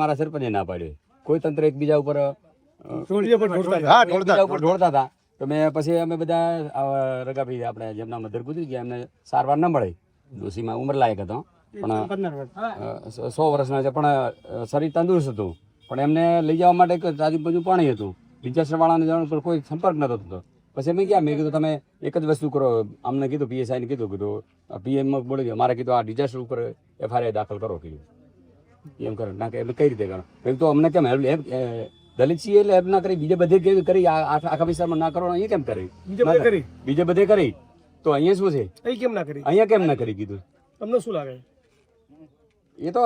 મારા સરપંચે ના પાડ્યો, કોઈ તંત્ર એકબીજા ઉપર ઢોળતા હતા. તો મેં પછી અમે બધા રગાભાઈ આપણે જેમના મધર ગુજરી ગયા એમને સારવાર ન મળે, ડોશીમાં ઉંમર લાયક હતો પણ 100 વર્ષના છે, પણ શરીર તંદુરસ્ત હતું, પણ એમને લઈ જવા માટે આજુબાજુ પાણી હતું, ડિઝાસ્ટરવાળાને જવાનું પર કોઈ સંપર્ક નતો થતો. પછી મેં ક્યાં મેં કીધું તમે એક જ વસ્તુ કરો, અમને કીધું PSIને કીધું PM બોલી ગયો, મારે કીધું આ ડિઝાસ્ટર ઉપર FIR દાખલ કરો કીધું. એમ કરે ના કે એટલે કઈ રીતે કરો, તો અમને કેમ દલિત છીએ એટલે હેલ્પ ના કરી, બીજે બધે કેવી કરી, આખા વિસ્તારમાં ના કરો, અહીંયા કેમ કરી, બીજે બધે કરી, તો અહીંયા શું છે, અહીંયા કેમ ના કરી કીધું. તમને શું લાગે? એ તો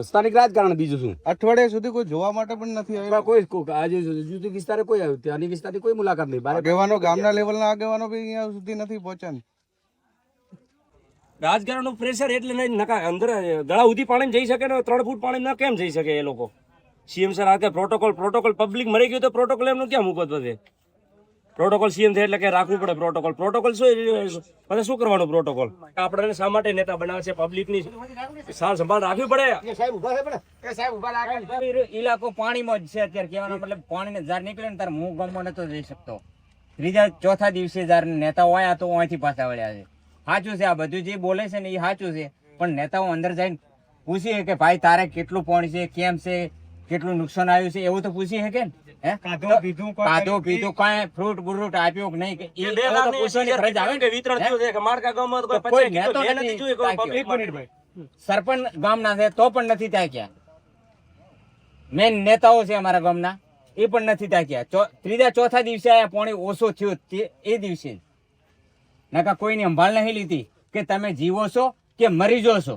સ્થાનિક રાજકારણ, બીજું શું. અઠવાડિયા સુધી કોઈ જોવા માટે પણ નથી આવ્યા, કોઈ આજે જુદી વિસ્તારે કોઈ આવ્યું, ત્યાંની વિસ્તારની કોઈ મુલાકાત નહીં. આગેવાનો ગામના લેવલના આગેવાનો બી અહીંયા સુધી નથી પહોંચ્યા. રાજકારણનું પ્રેશર એટલે નહીં, નકા અંદર ગળા સુધી પાણી જઈ શકે ને 3 ફૂટ પાણી ના કેમ જઈ શકે એ લોકો. CM સર આ કે પ્રોટોકોલ પબ્લિક મરી ગયું તો પ્રોટોકોલ એમનું ક્યાં મૂકત વધે. પ્રોટોકોલ CM છે એટલે કે રાખવું પડે પ્રોટોકોલ. પ્રોટોકોલ શું પછી શું કરવાનું પ્રોટોકોલ? આપણને શા માટે નેતા બનાવે છે? પબ્લિકની સાર સંભાળ રાખવી પડે. ઇલાકો પાણીમાં જ છે અત્યારે, કહેવાનો મતલબ પાણીને જાર નીકળે ને તાર હું ગામમાં નતો જઈ શકતો. ત્રીજા ચોથા દિવસે જાર નેતાઓ આવ્યા તો અહીંથી પાછા વળ્યા છે. સાચું છે, આ બધું જે બોલે છે ને એ સાચું છે, પણ નેતાઓ અંદર જઈને પૂછીએ કે ભાઈ તારે કેટલું પાણી છે, કેમ છે, કેટલું નુકસાન આવ્યું છે, એવું તો પૂછી શકે ને. કાધું પીધું કઈ ફ્રૂટ બ્રૂટ આપ્યું કે નહીં, સરપંચ ગામના છે તો પણ નથી તાક્યા. મેન નેતાઓ છે અમારા ગામના એ પણ નથી તાક્યા. ત્રીજા ચોથા દિવસે આયા પાણી ઓછો થયો એ દિવસે નકા કોઈની સંભાળ નહીં લીધી કે તમે જીવો છો કે મરી જો છો.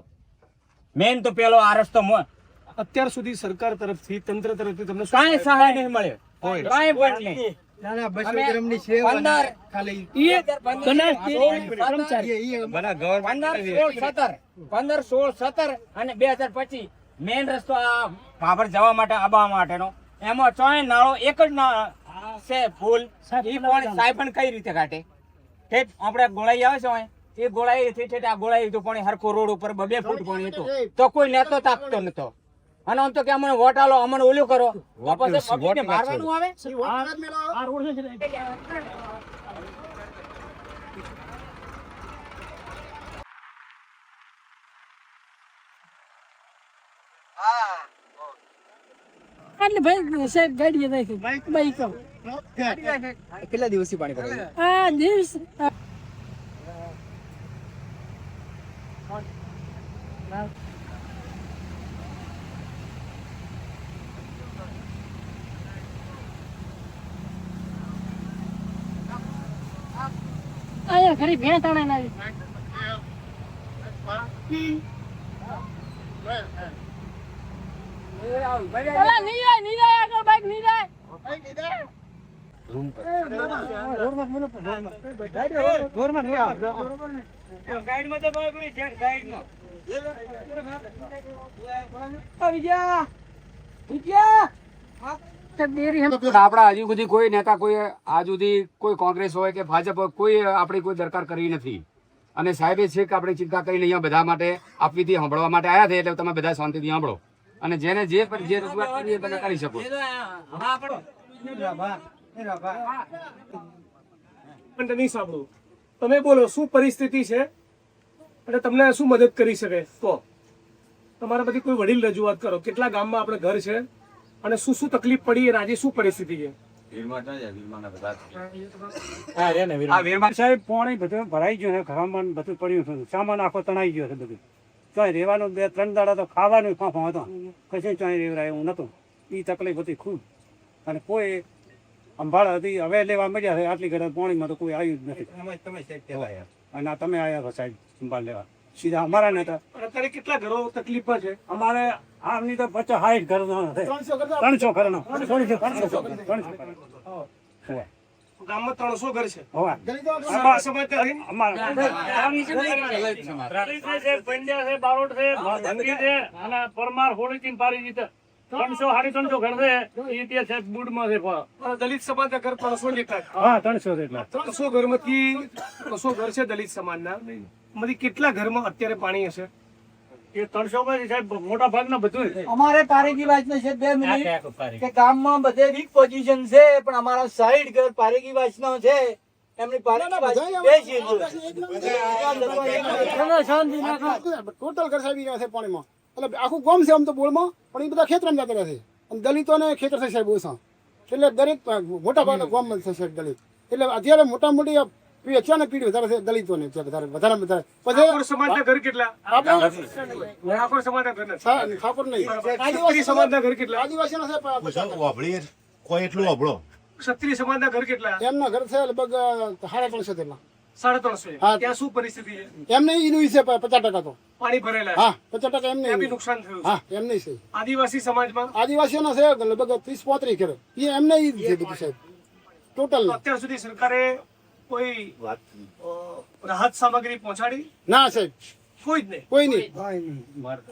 મેન તો પેલો આ રસ્તો અત્યાર સુધી સરકાર તરફથી તંત્ર તરફથી તમને કાંઈ સહાય નહીં મળ્યો, કાંઈ પણ નહીં. 15, 16, 17 અને 2025 મેન રસ્તો આ ભાભર જવા માટે આબા માટેનો, એમાં ચોય નાળો એક જ છે ફૂલ. એ પાણી સાહેબ પણ કઈ રીતે કાઢે? આપણે ગોળાઈ આવે છે એ ગોળાઈ થી આ ગોળાઈ તો પાણી હરખો રોડ ઉપર 2 ફૂટ પાણી હતું તો કોઈ નેતો તાકતો નતો. અને આમ તો કે અમને વોટ આલો, અમને ઓલું કરો, પછી પબ્લિકને મારવાનું આવે. એટલે ભાઈ સાહેબ ગાડીએ નાખી બાઈક કેટલા દિવસથી પાણી ભરાય? આ દિવસ આયા ઘરે ભેં તાણે ના આપડા હજુ સુધી કોઈ નેતા, કોઈ આજ સુધી કોઈ કોંગ્રેસ હોય કે ભાજપ હોય, કોઈ આપણી કોઈ દરકાર કરી નથી. અને સાહેબે છે કે આપણે ચિંતા કરીને અહીંયા બધા માટે આપવીથી સાંભળવા માટે આવ્યા છે, એટલે તમે બધા શાંતિથી સાંભળો અને જેને જે રજૂઆત કરવી તમે કરી શકો. તમે બોલો શું પરિસ્થિતિ છે અને તમને શું મદદ કરી શકે તો તમારા બધી કોઈ વડીલ રજૂઆત કરો. કેટલા ગામમાં આપણે ઘર છે અને શું શું તકલીફ પડી અને આજે શું પરિસ્થિતિ છે? સાહેબ પાણી બધું ભરાઈ ગયું છે, ઘરમાં બધું પડ્યું છે, સામાન આખો તણાઈ ગયો છે બધું. ચોય રહેવાનું 2-3 દાડા તો ખાવાનું ફાંફો હતો, કશે ચોય રેવરાય એવું નતું. એ તકલીફ હતી ખૂબ. અને કોઈ સંભાળ હતી, હવે લેવા મળ્યા છે. આટલી ઘરે પાણીમાં તો કોઈ આવ્યું જ નથી. અને તમે આવ્યા સાહેબ સંભાળ લેવા સીધા અમારા નેતા. અત્યારે કેટલા ઘરો તકલીફમાં છે? અમારે આમની તો 50-60 ઘરનો છે, 300 ઘરનો. ગામમાં 300 ઘર છે. પરમાર હોળી પારી જીતે 300-350 ઘર છે. બુડમાં છે દલિત સમાજ ના ઘર 300 જેટલા. હા 300 જેટલા. 300 ઘરમાંથી 300 ઘર છે દલિત સમાજના. કેટલા ઘરમાં અત્યારે પાણી હશે? એ 300 માં સાહેબ મોટા ભાગના બધું અમારે પારેગી વાંચનો છે 2 મિનિટ કે ગામમાં બધે વીક પોઝિશન છે પણ અમારા સાઈડ ઘર પારેગી વાંચનો છે એમની પારેગી વાંચની બે છે ટોટલ ઘર સાહેબ ગયા છે પાણીમાં એટલે આખું ગામ છે આમ તો બોળમાં પણ એ બધા ખેતરમાં જતા રહે છે અને દલિતોને ખેતર છે સાહેબ ઓછા એટલે દરેક મોટા ભાગના ગામમાં છે સાહેબ દલિત એટલે અત્યારે મોટા મોટી અચાનક પીઢી વધારે છે દલિતોને વધારે વધારે પછી સમાજના ઘર કેટલા ઠાકોર સમાજના ઘર ઠાકોર નહીં આદિવાસી સમાજના ઘર કેટલા આદિવાસીના છે કોઈ એટલું અભળો ક્ષત્રિય સમાજના ઘર કેટલા એમના ઘર છે લગભગ 350 જેટલા 350 હા. ત્યાં શું પરિસ્થિતિ છે એમને ઈનું છે 50% તો પાણી ભરેલા હા 50% એમને ત્યાં બી નુકસાન થયું છે. હા એમને છે આદિવાસી સમાજમાં આદિવાસીઓના છે લગભગ 30-35 ઘર એ એમને ઈ છે બધું સાહેબ ટોટલ અત્યાર સુધી સરકારે કોઈ રાહત સામગ્રી પહોંચાડી ના સાહેબ કોઈ જ નહીં. કોઈ નહીં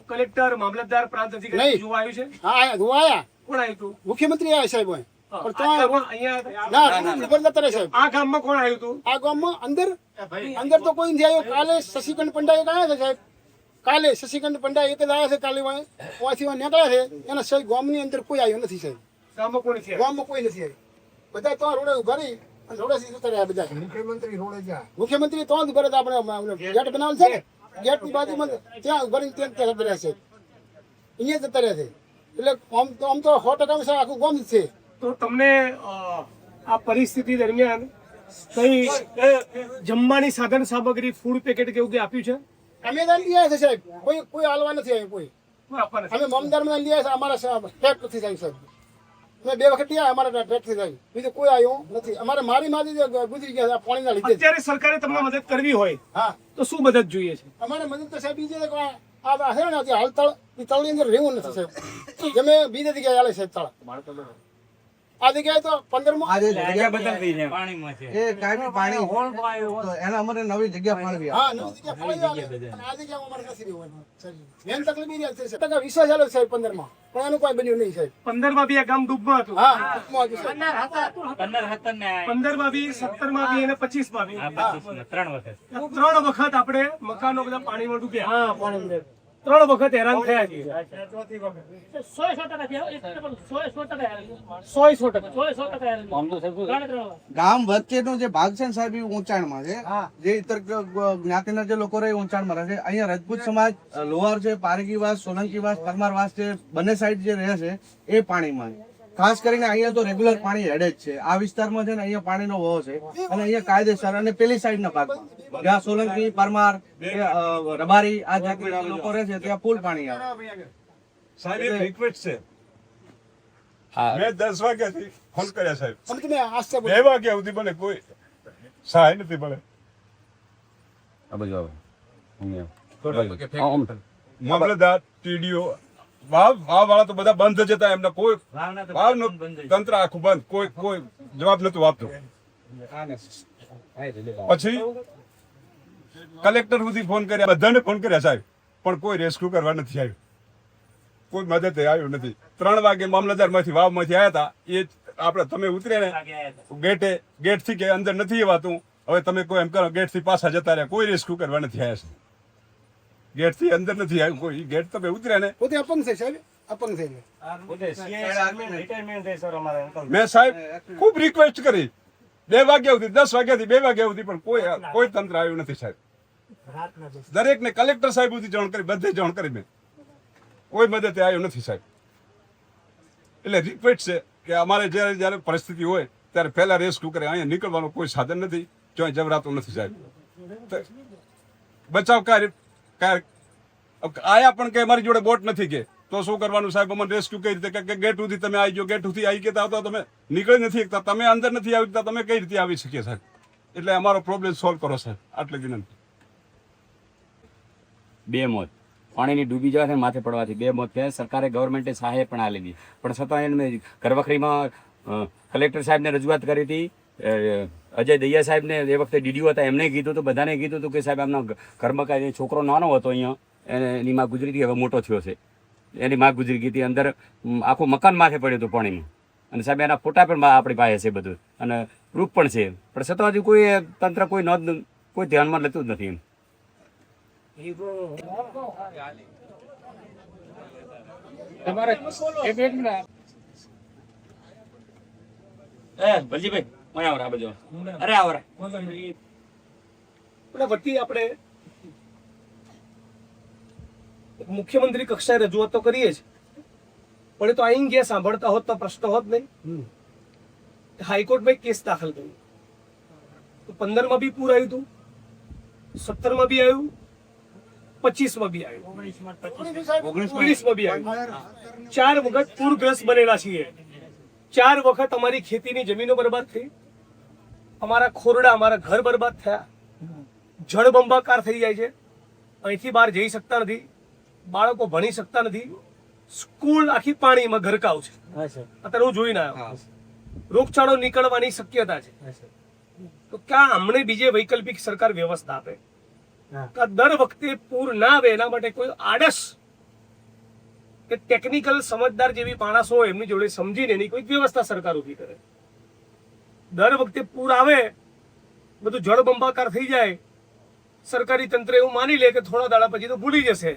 કલેક્ટર મામલતદાર પ્રાંત અધિકારી નહીં. જોવા આવ્યું છે હા ધોવાયા કોણ આવ્યું હતું મુખ્યમંત્રી આવ્યા સાહેબ હોય પણ આ તો ગામમાં અહીંયા ના ઉપર જતા રહે સાહેબ આ ગામમાં કોણ આવ્યું હતું આ ગામમાં અંદર તો કોઈ નથી આવ્યો કાલે શશિકાંત પંડ્યા એક આવ્યા છે સાહેબ કાલે શશિકાંત પંડ્યા એક જ આવ્યા છે કાલે વાંચી નીકળ્યા છે એના સાહેબ ગામની અંદર કોઈ આવ્યો નથી સાહેબ ગામમાં કોણ છે ગામમાં કોઈ નથી આવ્યું બધા તો રોડે ઉભા રહી અને રોડેથી જતા રહ્યા બધા મુખ્યમંત્રી તો જ ઉભા રહેતા આપણે ગેટ બનાવેલ છે ને ગેટની બાજુમાં ત્યાં ઉભા રહીને ત્યાં જતા રહ્યા છે અહીંયા જતા રહ્યા છે એટલે આમ તો 100% સાહેબ આખું ગામ જ છે તો તમને આ પરિસ્થિતિ દરમિયાન કઈ જમવાની સાધન સામગ્રી ફૂડ પેકેટ કે એવું કંઈ આપ્યું છે અમે ત્યાં લઈ આવ્યા છે સાહેબ કોઈ હાલવા નથી આવ્યું કોઈ કોઈ આપવા નથી. અમે મમદારમાં લઈ આવ્યા છે અમારા ટેક નથી થાય સાહેબ અમે 2 વખત લઈ આવ્યા અમારા ટેક થી થાય બીજું કોઈ આવ્યું નથી અમારે મારી ગુજરી ગયા છે આ પાણીના લીધે જ. અત્યારે સરકારે તમને મદદ કરવી હોય હા તો શું મદદ જોઈએ છે અમારે મદદ તો સાહેબ બીજે છે આ છે ને હાલ તળ એ તળની અંદર રહેવું નથી સાહેબ તમે બીજે જગ્યાએ હાલે સાહેબ તળ આ જગ્યાએ તો 15માં એ કાયમી પાણી તો એના અમારે નવી જગ્યા ફાળવી આપો. હા નવી જગ્યા ફાળવી આવે. અને આ જગ્યા અમારે નથી રહેવું મેન તકલીફ એ છે ટકા વિશ્વાસ ચાલે સાહેબ 15માં પણ એનું કોઈ બન્યું નહીં સાહેબ 15 માં બી આ ગામ ડૂબમાં હતું હા ટૂંકમાં હતું સાહેબ. 15 માં બી 17 માં બી અને 25 માં બી 3 વખત આપણે મકાનો બધા પાણીમાં ડૂબ્યા 3 વખત હેરાન થયા છીએ 100% ગામ વચ્ચેનો જે ભાગ છે ને સાહેબ એ ઊંચાણમાં છે જે ઇતર જ્ઞાતિના જે લોકો રહે એ ઊંચાણમાં રહે છે અહીંયા રાજપૂત સમાજ લોહાર છે પારગીવાસ સોલંકીવાસ પરમારવાસ છે બંને સાઈડ જે રહે છે એ પાણીમાં છે. ખાસ કરીને અહીંયા તો રેગ્યુલર પાણી હેડે જ છે આ વિસ્તારમાં છે ને અહીંયા પાણીનો વહો છે અને અહીંયા કાયદેસર અને પેલી સાઈડના ભાગમાં જ્યાં સોલંકી પરમાર રબારી આ જાતિના લોકો રહે છે ત્યાં ફૂલ પાણી આવે. સાહેબ એક રિક્વેસ્ટ છે હા મેં 10 વાગ્યાથી ફોન કર્યા સાહેબ અને તમે આસ્તે 2 વાગ્યા સુધી મને કોઈ સહાય નથી મળે. આ બાજુ આવો મામલતદાર ટીડીઓ વાવ વાળા તો બધા બંધ જ હતા એમના કોઈ વાવનું તંત્ર આખું બંધ કોઈ જવાબ નતું આપતું. પછી કલેક્ટર સુધી ફોન કર્યા બધાને ફોન કર્યા સાહેબ પણ કોઈ રેસ્ક્યુ કરવા નથી આવ્યું કોઈ મદદ આવ્યું નથી. 3 વાગે મામલતદાર માંથી વાવમાંથી આવ્યા હતા એ આપણે તમે ઉતર્યા ને ગેટ થી કે અંદર નથી એવાતું હવે તમે કોઈ એમ કરો ગેટ થી પાછા જતા રહ્યા કોઈ રેસ્ક્યુ કરવા નથી આવ્યા છે. ગેટ થી અંદર નથી આવ્યું કોઈ ગેટ તમે ઉતર્યા ને પોતે અપંગ છે સાહેબ અપંગ છે મેં સાહેબ ખૂબ રિક્વેસ્ટ કરી 2 વાગ્યા સુધી 10 વાગ્યાથી 2 વાગ્યા સુધી પણ કોઈ તંત્ર આવ્યું નથી સાહેબ. દરેકને કલેક્ટર સાહેબ સુધી જાણ કરી બધે જાણ કરી મેં કોઈ મદદ આવ્યું નથી સાહેબ. એટલે રિક્વેસ્ટ છે કે અમારે જ્યારે પરિસ્થિતિ હોય ત્યારે પહેલા રેસ્ક્યુ કરે અહીંયા નીકળવાનું કોઈ સાધન નથી ચોય જવરાતું નથી સાહેબ. બચાવ કાર્ય આયા પણ કે મારી જોડે બોટ નથી કે તો શું કરવાનું સાહેબ અમને રેસ્ક્યુ કઈ રીતે કે ગેટ સુધી તમે આવી ગયો ગેટ સુધી આવી ગયા તો તમે નીકળી નથી શકતા તમે અંદર નથી આવી શકતા તમે કઈ રીતે આવી શકીએ સાહેબ. એટલે અમારો પ્રોબ્લેમ સોલ્વ કરો સાહેબ આટલી વિનંતી. 2 મોત પાણીની ડૂબી જવાથી માથે પડવાથી 2 મોત થયા. સરકારે ગવર્મેન્ટે સહાય પણ આ લીધી પણ છતાં એને ઘરવખરીમાં કલેક્ટર સાહેબને રજૂઆત કરી હતી. અજય દૈયા સાહેબને એ વખતે ડીડીઓ હતા એમને કીધું હતું બધાને કીધું હતું કે સાહેબ આમના ઘરમાં કાંઈ છોકરો નાનો હતો અહીંયા એની માં ગુજરી હતી હવે મોટો થયો છે એની માં ગુજરી ગઈ હતી અંદર આખું મકાન માથે પડ્યું હતું પાણીમાં અને સાહેબ એના ફોટા પણ આપણી પાસે છે બધું અને પ્રૂફ પણ છે પણ છતાં હજુ કોઈ તંત્ર કોઈ નોંધ કોઈ ધ્યાનમાં લેતું જ નથી એમ. તમારે એક મિનિટ ભલજીભાઈ મને આવરા આ બાજુ અરે આવરા પણ વતી આપણે મુખ્યમંત્રી કક્ષાએ રજૂઆત તો કરીએ જ, પણ એ તો અહીં ગયા સાંભળતા હોત તો પ્રશ્ન હોત નહીં. હાઈકોર્ટમાં એક કેસ દાખલ કર્યો તો 15 બી પૂર આવ્યું હતું, 17 બી આવ્યું, 25 બી આવ્યું, 19 બી આવ્યું. 4 વખત પૂરગ્રસ્ત બનેલા છીએ. 4 વખત અમારી ખેતીની જમીનો બરબાદ થઈ, અમારા ખોરડા અમારા ઘર બરબાદ થયા, જળબંબાકાર થઈ જાય છે, અહીંથી બહાર જઈ શકતા નથી, બાળકો ભણી શકતા નથી, સ્કૂલ આખી પાણીમાં ગરકાવ છે. અત્યારે હું જોઈને આવ્યો, રોગચાળો નીકળવાની શક્યતા છે. તો ક્યાં અમને બીજે વૈકલ્પિક સરકાર વ્યવસ્થા આપે? દર વખતે પૂર ના આવે એના માટે કોઈ આડસ કે ટેકનિકલ સમજદાર જેવી માણસો હોય એમની જોડે સમજીને એની કોઈ વ્યવસ્થા સરકાર ઊભી કરે. દર વખતે પૂર આવે, બધું જળબંબાકાર થઈ જાય, સરકારી તંત્ર એવું માની લે કે થોડા દાડા પછી તો ભૂલી જશે.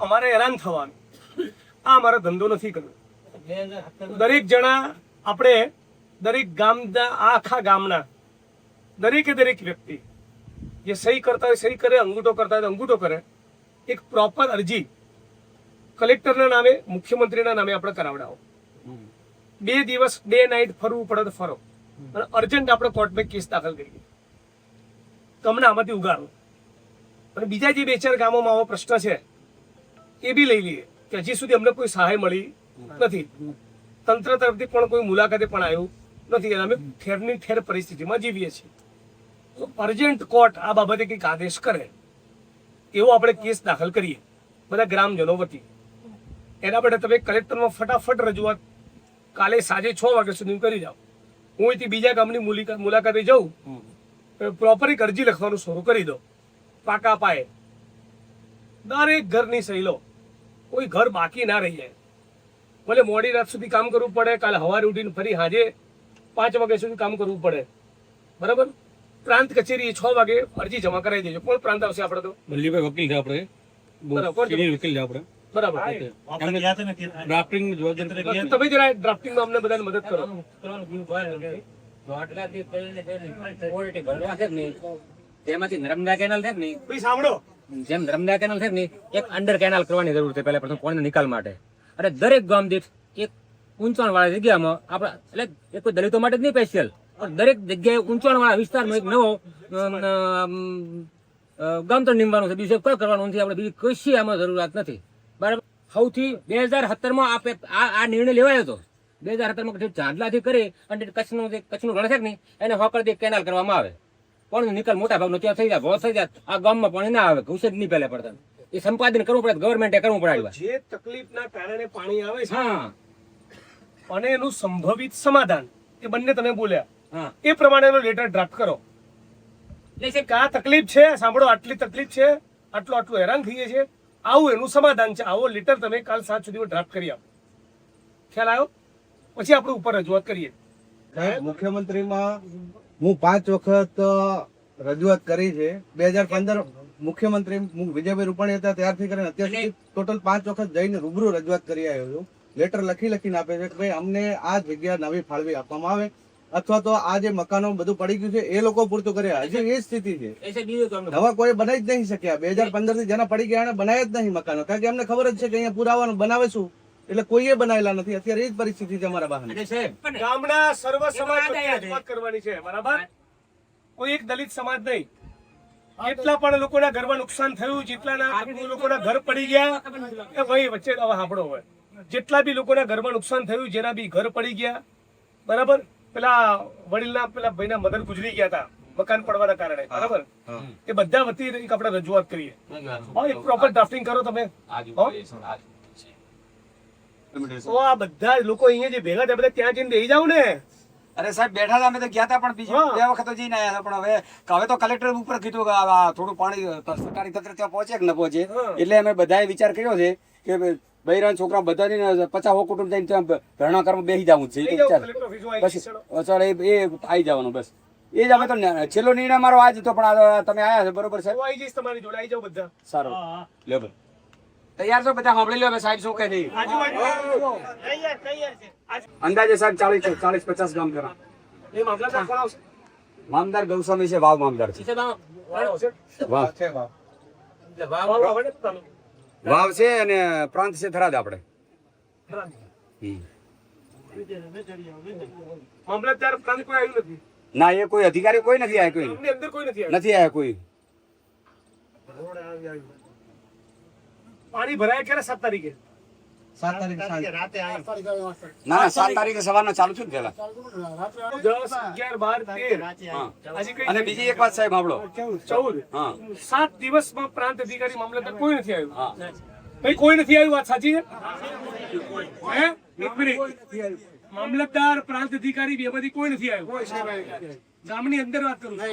અમારે હેરાન થવાનું, આ અમારો ધંધો નથી કરવો. દરેક જણા આપણે દરેક ગામના આખા ગામના દરેકે દરેક વ્યક્તિ જે સહી કરતા હોય સહી કરે, અંગૂઠો કરતા હોય અંગૂઠો કરે. એક પ્રોપર અરજી કલેક્ટરના નામે, મુખ્યમંત્રીના નામે આપણે કરાવડાવો. 2 દિવસ ડે નાઇટ ફરવું પડે તો ફરો, અને અર્જન્ટ આપણે કોર્ટમાં કેસ દાખલ કરીએ. તમને આમાંથી ઉગાડો. અને બીજા જે 2-4 ગામોમાં આવો પ્રશ્ન છે એ બી લઈ લઈએ કે હજી સુધી અમને કોઈ સહાય મળી નથી, તંત્ર તરફથી પણ કોઈ મુલાકાતે પણ આવ્યું નથી, અને અમે ઠેરની ઠેર પરિસ્થિતિમાં જીવીએ છીએ. તો અર્જન્ટ કોર્ટ આ બાબતે કંઈક આદેશ કરે એવો આપણે કેસ દાખલ કરીએ બધા ગ્રામજનો વતી. એના માટે તમે કલેક્ટરમાં ફટાફટ રજૂઆત કાલે સાંજે 6 વાગ્યા સુધી કરી જાઓ. હું અહીંથી બીજા ગામની મુલાકાતે જાઉં, પ્રોપર એક અરજી લખવાનું શરૂ કરી દો. પાકા પાયે દરેક ઘરની સહી લો, કોઈ ઘર બાકી ના રહી જાય. ભલે મોડી રાત સુધી કામ કરવું પડે, કાલે સવારે ઉઠીને ફરી સાંજે 5 વાગ્યા સુધી કામ કરવું પડે, બરાબર. પ્રાંત કચેરી 6 વાગે અરજી જમા કરાવી દેજો. કોણ પ્રાંત આવશે? આપણે તો વલ્લીભાઈ વકીલ છે આપણે, બરાબર વકીલ છે આપણે. બરાબર. ડ્રાફ્ટિંગ તમે જરા ડ્રાફ્ટિંગમાં અમને બધાને મદદ કરો. તેમાંથી નર્મદા કેનાલ છે ને, ભાઈ સાંભળો, જેમ નર્મદા કેનાલ છે ને, એક અંડર કેનાલ કરવાની જરૂર છે પહેલા પ્રથમ પાણીના નિકાલ માટે. અને દરેક ગામ દીઠ એક ઊંચાણ વાળા જગ્યામાં આપણે, એટલે એ કોઈ દલિતો માટે જ નહીં સ્પેશિયલ, પણ દરેક જગ્યાએ ઊંચાણ વાળા વિસ્તારમાં એક નવો ગામતળ નીમવાનું છે. બીજું કોઈ કરવાનું નથી આપણે, બીજી કશી આમાં જરૂરિયાત નથી, બરાબર. સૌથી 2017માં આ નિર્ણય લેવાયો હતો. 2017માં ચાંદલાથી કરી અને કચ્છનું રણ છે ને એને હોકરથી કેનાલ કરવામાં આવે. પાણીનો નિકાલ મોટા ભાગનો ત્યાં થઈ જાય, ભો થઈ જાય, આ ગામમાં પાણી ના આવે, ઘૂસે જ નહીં પહેલા પડતા. એ સંપાદન કરવું પડે, ગવર્મેન્ટે કરવું પડે. જે તકલીફના કારણે પાણી આવે છે હા, અને એનું સંભવિત સમાધાન એ બંને તમે બોલ્યા, હા, એ પ્રમાણેનો લેટર ડ્રાફ્ટ કરો. કે આ તકલીફ છે, સાંભળો, આટલી તકલીફ છે, આટલું હેરાન થઈએ છે, આવું એનું સમાધાન છે, આવો લેટર તમે કાલ 7 સુધીમાં ડ્રાફ્ટ કરી આપો. ખ્યાલ આવ્યો? પછી આપણે ઉપર રજૂઆત કરીએ. મુખ્યમંત્રીમાં હું 5 વખત રજૂઆત કરી છે. 2015 મુખ્યમંત્રી વિજયભાઈ રૂપાણી હતા ત્યારથી કરીને અત્યાર સુધી ટોટલ 5 વખત જઈને રૂબરૂ રજૂઆત કરી આવ્યો છું. લેટર લખીને આપે છે કે ભાઈ અમને આ જગ્યા નવી ફાળવી આપવામાં આવે, અથવા તો આ જે મકાનો બધું પડી ગયું છે એ લોકો પૂરતું કરે. હજી એ સ્થિતિ છે, નવા કોઈ બનાવી જ નહીં શક્યા. 2015 થી જેના પડી ગયા એને બનાવ્યા જ નહીં મકાનો, કારણ કે અમને ખબર જ છે કે અહીંયા પુરાવાનું બનાવે શું, એટલે કોઈએ બનાવેલા નથી. અત્યારે એ જ પરિસ્થિતિ છે અમારા બહાર. ગામના સર્વ સમાજ રજૂઆત કરવાની છે, બરાબર. કોઈ એક દલિત સમાજ નહીં. જેટલા પણ લોકોના ઘરમાં નુકસાન થયું, જેટલાના લોકોના ઘર પડી ગયા, એ ભાઈ વચ્ચે હવે સાંભળો હોય, જેટલા બી લોકોના ઘરમાં નુકસાન થયું, જેના બી ઘર પડી ગયા, બરાબર. પેલા વડીલના પેલા ભાઈના મધર ગુજરી ગયા હતા મકાન પડવાના કારણે, બરાબર. એ બધા વતી એક આપણે રજૂઆત કરીએ. એક પ્રોપર ડ્રાફ્ટિંગ કરો તમે. તો આ બધા લોકો અહીંયા જે ભેગા થયા બધા ત્યાં જઈને બેસી જાવ ને. અરે સાહેબ બેઠા હતા, અમે તો ગયા હતા, પણ બીજી 2 વખત જઈને આવ્યા હતા. પણ હવે તો કલેક્ટર ઉપર કીધું કે આ થોડું પાણી સરકારી તંત્ર ત્યાં પહોંચે કે ન પહોંચે, એટલે અમે બધાએ વિચાર કર્યો છે કે બૈરાન છોકરા બધાને 50 કુટુંબ જઈને ત્યાં ધરણા કરવા બેસી જવું છે. પછી એ આવી જવાનું, બસ એ જ. અમે તો છેલ્લો નિર્ણય મારો આજ હતો, પણ તમે આવ્યા છે, બરોબર છે. આવી જઈશ તમારી જોડે, આવી જાવ બધા. સારું, લે. તૈયાર છો બધા સાંભળી લો હવે સાહેબ શું કહે છે અંદાજે સાહેબ 40-50 ગામ ખરા. એ મામલતદાર કોણ આવશે? મામદાર ગૌસ્વામી છે, વાવ મામદાર છે. વાવ વાવ છે અને પ્રાંત છે થરાદ આપણે. મામલતદાર પ્રાંત કોઈ આવ્યું નથી. ના એ કોઈ અધિકારી કોઈ નથી આવ્યા, કોઈ એમની અંદર કોઈ નથી આવ્યું. નથી આવ્યા કોઈ. પાણી ભરાય ક્યારે? 7 તારીખે. 7 તારીખે સાંજે. ના 7 તારીખે સવારના ચાલુ છું ને પેલા. 10, 11, 12, 13. હા. હજી કઈ અને બીજી એક વાત સાહેબ સાંભળો. 14. હા 7 દિવસમાં પ્રાંત અધિકારી મામલતદાર કોઈ નથી આવ્યું. હા ભાઈ કોઈ નથી આવ્યું, વાત સાચી છે? હે? એક મિનિટ. મામલતદાર પ્રાંત અધિકારી બે બધી કોઈ નથી આવ્યું. ગામની અંદર વાત કરું છું.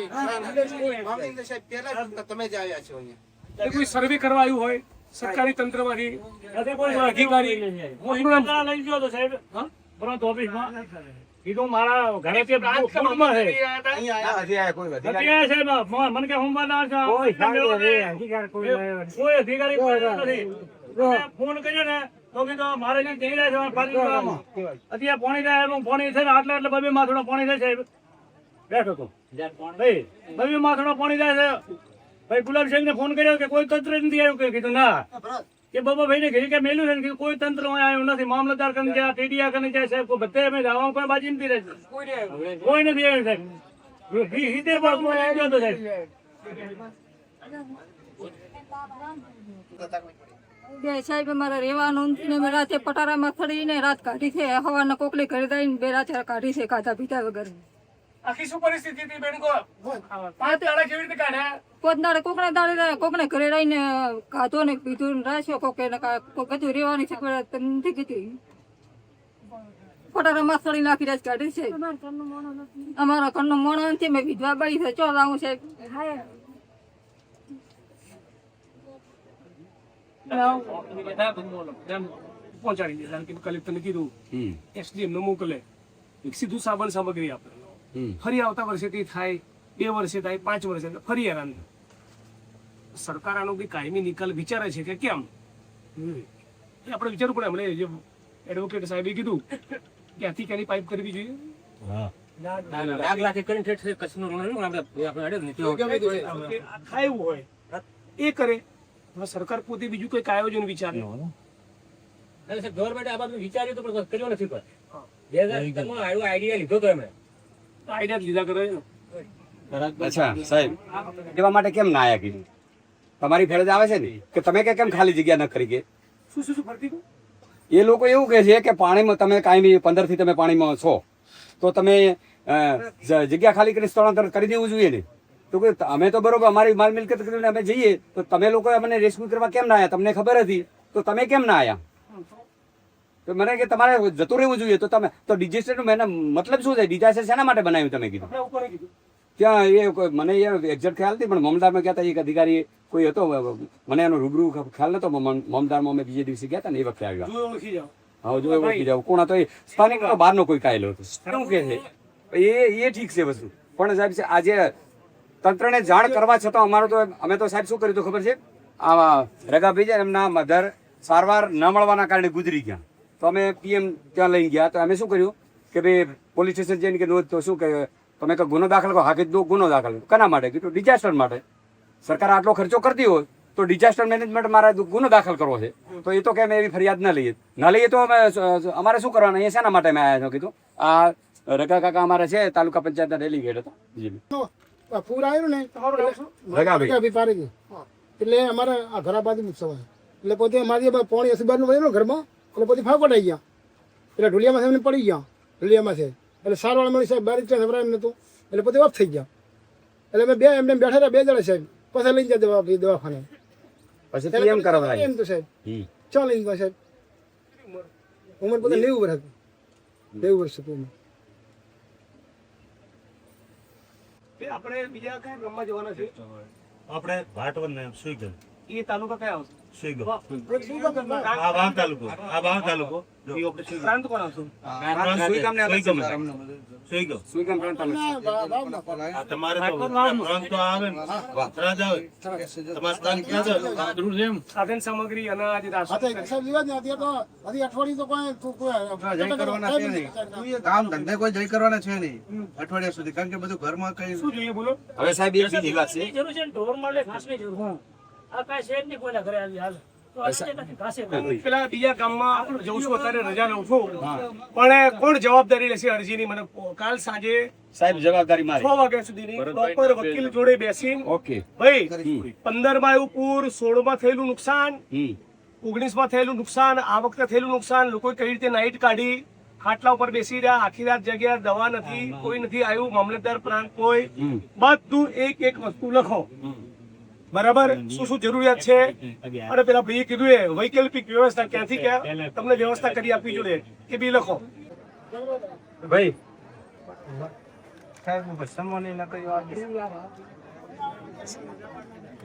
એટલે કોઈ સર્વે કરવા આવ્યું હોય સરકારી તંત્રમાંથી કોઈ અધિકારી કીધું મારા ઘરે કે ફૂટમાં છે નથી આવ્યા કોઈ અધિકારી. અત્યારે છે મને કે સોમવારના કોઈ અધિકારી નથી. ફોન કર્યો ને તો કીધું મારે જઈ રહ્યા છે અત્યારે પાણી થાય પાણી છે ને આટલા બબે માથડો પાણી થાય છે. બેઠો તો ભાઈ બબે માથડો પાણી થાય છે. ભાઈ ગુલાબસિંહ ને ફોન કર્યો કે કોઈ તંત્ર નથી આવ્યું. કીધું ના કે બાબા ભાઈ ને ઘરે કે મેલું છે ને કોઈ તંત્ર આવ્યું નથી. મામલતદાર કને જાય, ટીડીયા કને જાય, સાહેબ કોઈ બધે અમે જવાનું કોઈ બાજી નથી રહે. કોઈ નથી આવ્યું સાહેબ. હિતે પણ કોઈ આવ્યો હતો સાહેબ. બે સાહેબ અમારે રહેવાનું નથી ને અમે રાતે પટારામાં ખડીને રાત કાઢી છે. હવાના કોકલી ઘરે દઈને બે રાતે કાઢી છે ખાધા પીધા વગર. આખી શું પરિસ્થિતિ હતી બેન કો? 5 દાડા કેવી રીતે કાઢ્યા? કોકને દાડે કોકને ઘરે રહીને ખાધો ને પીધું ને રાખ્યો. કોકે બધું રહેવાની છે નથી કીધી. પટારામાં સળી નાખી રાત કાઢી છે. અમારા ઘરનો મોણો નથી, મેં વિધવા બાઈ છે. ચો લાવું છે પહોંચાડી દે. કલેક્ટરને કીધું એસડીએમ ને મોકલે, એક સીધું સાબણ સામગ્રી આપે. ફરી આવતા વર્ષે કઈ થાય, 2 વર્ષે થાય, 5 વર્ષે થાય, ફરી હેરાન થાય. સરકાર આનો કઈ કાયમી નિકાલ વિચારે છે કે કેમ? એ આપણે વિચારવું પડે. હમણાં જે એડવોકેટ સાહેબે કીધું કે આથી ક્યાંની પાઇપ કરવી જોઈએ. થાય એવું હોય એ કરે. સરકાર પોતે બીજું કઈક આયોજન વિચારે. ગવર્મેન્ટ આ બાબત વિચાર્યું તો પણ કર્યો નથી. 2013 માં આઈડિયા લીધો તો એમણે. આઈડિયા લીધા કરે. અચ્છા સાહેબ એવા માટે કેમ ના આયા કીધું? તમારી ફરજ આવે છે ને કે તમે કેમ ખાલી જગ્યા ન કરી કે? શું ફરતી હતું? એ લોકો એવું કહે છે કે પાણીમાં તમે કાયમી 15 થી તમે પાણીમાં છો તો તમે જગ્યા ખાલી કરી સ્થળાંતર કરી દેવું જોઈએ ને. તો કે અમે તો બરોબર અમારી માલ મિલકત કરીને અમે જઈએ તો તમે લોકો અમને રેસ્ક્યુ કરવા કેમ ના આવ્યા? તમને ખબર હતી તો તમે કેમ ના આવ્યા? તો મને કે તમારે જતું રહેવું જોઈએ. તો તમે તો ડિઝાસ્ટરનું મતલબ શું છે? ડિઝાસ્ટર શેના માટે બનાવ્યું તમે કીધું? ત્યાં એ મને એક્ઝેક્ટ ખ્યાલ નથી પણ મામલતદારમાં કહેતા એક અધિકારી કોઈ હતો, મને એનો રૂબરૂ ખ્યાલ નતો. મામલતદારમાં અમે બીજે દિવસે ગયા હતા ને એ વખતે આવ્યા. હા જો ઓળખી જાવ કોણ હતો? એ સ્થાનિક બહારનો કોઈ કાયલો હતો. શું કહે છે એ ઠીક છે વસ્તુ, પણ સાહેબ આજે તંત્રને જાણ કરવા છતાં અમારો તો અમે તો સાહેબ શું કર્યું હતું ખબર છે? આ રગાભાઈ છે એમના મધર સારવાર ન મળવાના કારણે ગુજરી ગયા. તો અમે પીએમ ત્યાં લઈ ગયા. તો અમે શું કર્યું કે ભાઈ પોલીસ સ્ટેશન જઈને કે નોંધ તો શું કહે તમે કે ગુનો દાખલ કરો? હા કે ગુનો દાખલ કના માટે? કીધું ડિઝાસ્ટર માટે. સરકાર આટલો ખર્ચો કરતી હોય તો ડિઝાસ્ટર મેનેજમેન્ટ મારે ગુનો દાખલ કરવો છે. તો એ તો કે અમે એવી ફરિયાદ ના લઈએ તો અમારે શું કરવાનું? અહીંયા શેના માટે અમે આવ્યા છો? કીધું આ રગા કાકા અમારે છે તાલુકા પંચાયતના ડેલીગેટ હતા. પૂર આવ્યું ને રગાભાઈ પારેગી એટલે અમારે આ ઘરા બાજુ સવાય એટલે પોતે અમારી પાણી અસીબારનું વળ્યું ઘરમાં એટલે પોતે ફાંકોટ આવી ગયા. એટલે ઢોલિયામાં એમને પડી ગયા. ઢોલિયામાં છે એટલે સારવાર મળી સાહેબ 12 નવરા એમ નતું એટલે પોતે ઓફ થઈ ગયા. એટલે અમે એમને બેઠા હતા 2 જણા સાહેબ. પછી લઈ ગયા દવાખાને. પછી એમ કરવા એમ તો સાહેબ ચા લઈ ગયા સાહેબ. ઉંમર પોતે 90 વર્ષ હતી. 90 વર્ષ હતું. આપણે બીજા કઈ રમવા જવાના છે? આપણે ભાટવન ને સુઈ ગયું એ તાલુકા કયા આવશે? પ્રાંત કોણ આવશે? સાધન સામગ્રી, અનાજ, રાશન. સાહેબ લેવા જ નથી તો હજી અઠવાડિયું તો જય કરવાના છે નહીં, કામ ધંધે કોઈ જય કરવાના છે નહીં અઠવાડિયા સુધી, કારણ કે બધું ઘરમાં કઈ શું જોઈએ બોલો? હવે સાહેબ એક બીજી વાત છે. જરૂર છે ને, ઢોર માટે ઘાસની જરૂર. આ કાંઈ છે જ નહીં કોઈના ઘરે આવી હાલ. તો આજે નથી ઘાસે. હું પેલા બીજા ગામમાં જઉં છું, અત્યારે રજા લઉં છું, પણ કોણ જવાબદારી લેશે અરજીની? મને કાલ સાંજે સાહેબ જવાબદારી મારી. 6 વાગ્યા સુધીની પ્રોપર વકીલ જોડે બેસીને, ઓકે. ભાઈ 15 માં આવ્યું પૂર, 16 માં થયેલું નુકસાન, 19 માં થયેલું નુકસાન, આ વખતે થયેલું નુકસાન, લોકો કઈ રીતે નાઈટ કાઢી, ખાટલા ઉપર બેસી રહ્યા, આખી રાત જગ્યા, દવા નથી, કોઈ નથી આવ્યું, મામલતદાર પ્રાંત કોઈ, બધું એક એક વસ્તુ લખો. બરાબર, શું શું જરૂરિયાત છે, અને પેલા ભાઈએ કીધું એ વૈકલ્પિક વ્યવસ્થા ક્યાંથી ક્યાં તમને વ્યવસ્થા કરી આપવી જોઈએ એ બી લખો. ભાઈ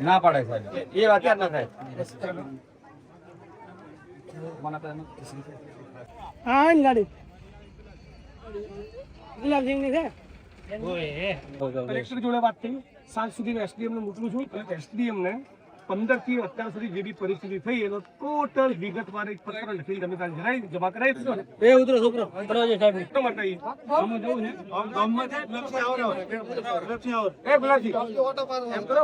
ના પાડે સાહેબ, એ વાત યાદ ના થાય. કલેક્ટર જોડે વાત થઈ, સાંજ સુધી એસડીએમ ને મોકલું છું. એસડીએમ ને 15 થી અત્યાર સુધી જે બી પરિસ્થિતિ થઈ એનો ટોટલ વિગતવાર એક પત્ર લખીને તમે ત્યાં જમા કરાવી દો ને. એ ઉતરો છોકરો સાહેબ તો માટે ગામમાં જવું છે, ગામમાં છે લક્ષી આવો એ ગુલાબજી એમ કરો.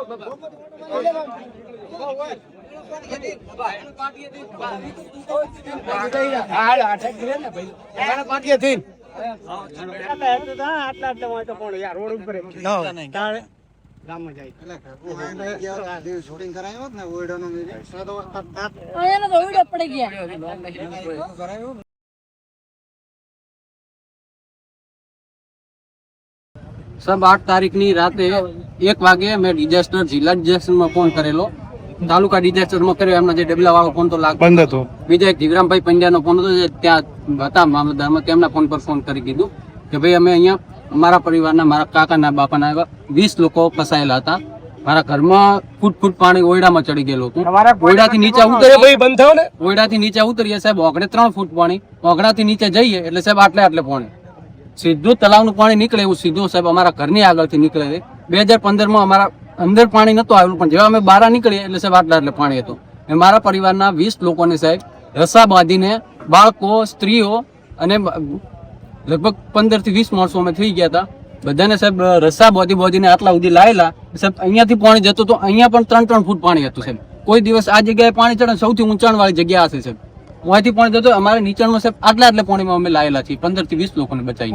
સાહેબ 8 તારીખની રાતે 1 વાગે મેં ડિઝાસ્ટર જિલ્લા ડિઝાસ્ટરમાં ફોન કરેલો, તાલુકા ડિઝાસ્ટરમાં કર્યો. એમનો જે ડબલા વાળો ફોન તો બંધ હતો. બીજા એક જીવરામભાઈ પંડ્યાનો ફોન હતો, જે ત્યાં હતા મામલતદારમાં, તેમના ફોન પર ફોન કરી કીધું કે ભાઈ અમે અહીંયા મારા પરિવારના, મારા કાકાના બાપાના એવા 20 લોકો ફસાયેલા હતા. મારા ઘરમાં ફૂટ પાણી ઓયડામાં ચડી ગયેલું હતું. ઓયડાથી નીચે ઉતરે ભાઈ બંધ થયો ને, ઓયડાથી નીચે ઉતરીએ સાહેબ, ઓગણે 3 ફૂટ પાણી, ઓગણાથી નીચે જઈએ એટલે સાહેબ આટલે પાણી, સીધું તલાવનું પાણી નીકળે એવું સીધું સાહેબ અમારા ઘરની આગળથી નીકળે છે. 2015માં અમારા અંદર પાણી નતું આવેલું, પણ જેવા અમે બહાર નીકળીએ એટલે સાહેબ આટલે પાણી હતું. મારા પરિવારના 20 લોકોને સાહેબ રસ્સા બાંધીને, બાળકો, સ્ત્રીઓ અને લગભગ 15 થી 20 માણસો અમે થઈ ગયા હતા. બધાને સાહેબ રસ્સા બોધીને આટલા સુધી લાયેલા. સાહેબ અહીંયાથી પાણી જતું તો અહીંયા પણ 3 ફૂટ પાણી હતું સાહેબ. કોઈ દિવસ આ જગ્યાએ પાણી ચડે, સૌથી ઊંચાણ વાળી જગ્યા હશે સાહેબ, અહીંયાથી પાણી જતું. અમારે નીચાણમાં સાહેબ આટલે પાણીમાં અમે લાયેલા છીએ. 15 થી 20 લોકોને બચાવી.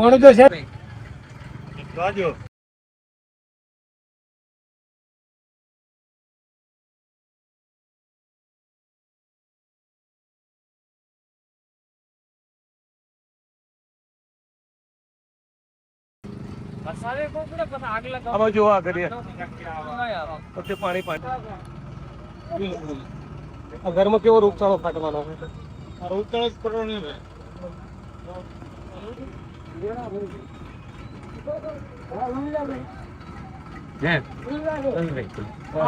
આમાં જો આ કરીએ પછી પાણી આ ઘરમાં કેવો રોગચાળો ફાટવાનો રોગચાળો જ કરવાનો ને.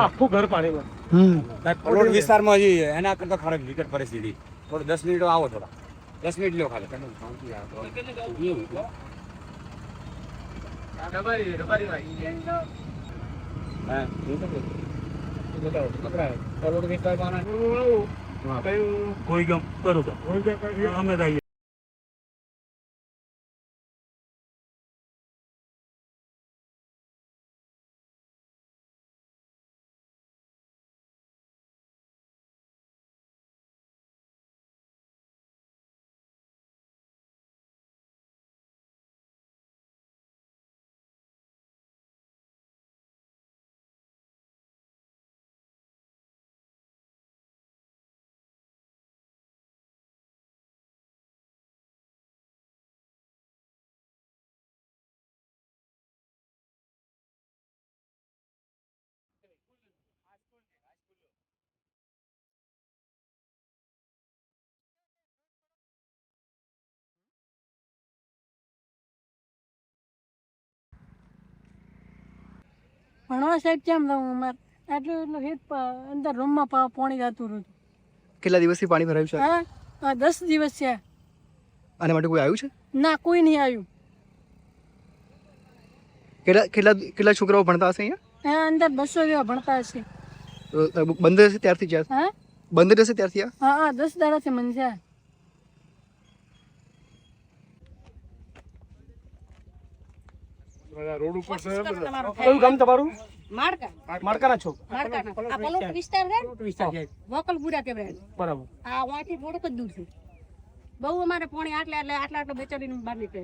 આખું ઘર પાણીમાં. વિસ્તારમાં હજી એના કરતા ખરાબ વિકટ પરિસ્થિતિ. થોડું 10 મિનિટ આવો, થોડા 10 મિનિટ લ્યો ખાલી. કોઈ ગમ કરું તો અમે ભણવા સાહેબ કેમ દઉં અમારે એટલે હેત અંદર રૂમમાં પાણી જતું રહ્યું. કેટલા દિવસથી પાણી ભરાયું છે હા 10 દિવસ છે. આના માટે કોઈ આવ્યું છે? ના, કોઈ નહીં આવ્યું. કેટલા છોકરાઓ ભણતા હશે અહીંયા? અંદર 200 જેવા ભણતા હશે. બંધ રહેશે ત્યારથી જ્યાં હા બંધ રહેશે ત્યારથી હા 10 દાડાથી મને છે. રોડ ઉપર કયું ગામ તમારું? માળકાના છો? વકલપુરા કેવરાય. બરાબર. આ વાંથી થોડુંક જ દૂર છે. બહુ અમારે પાણી આટલા બેચારીને બહાર નીકળે.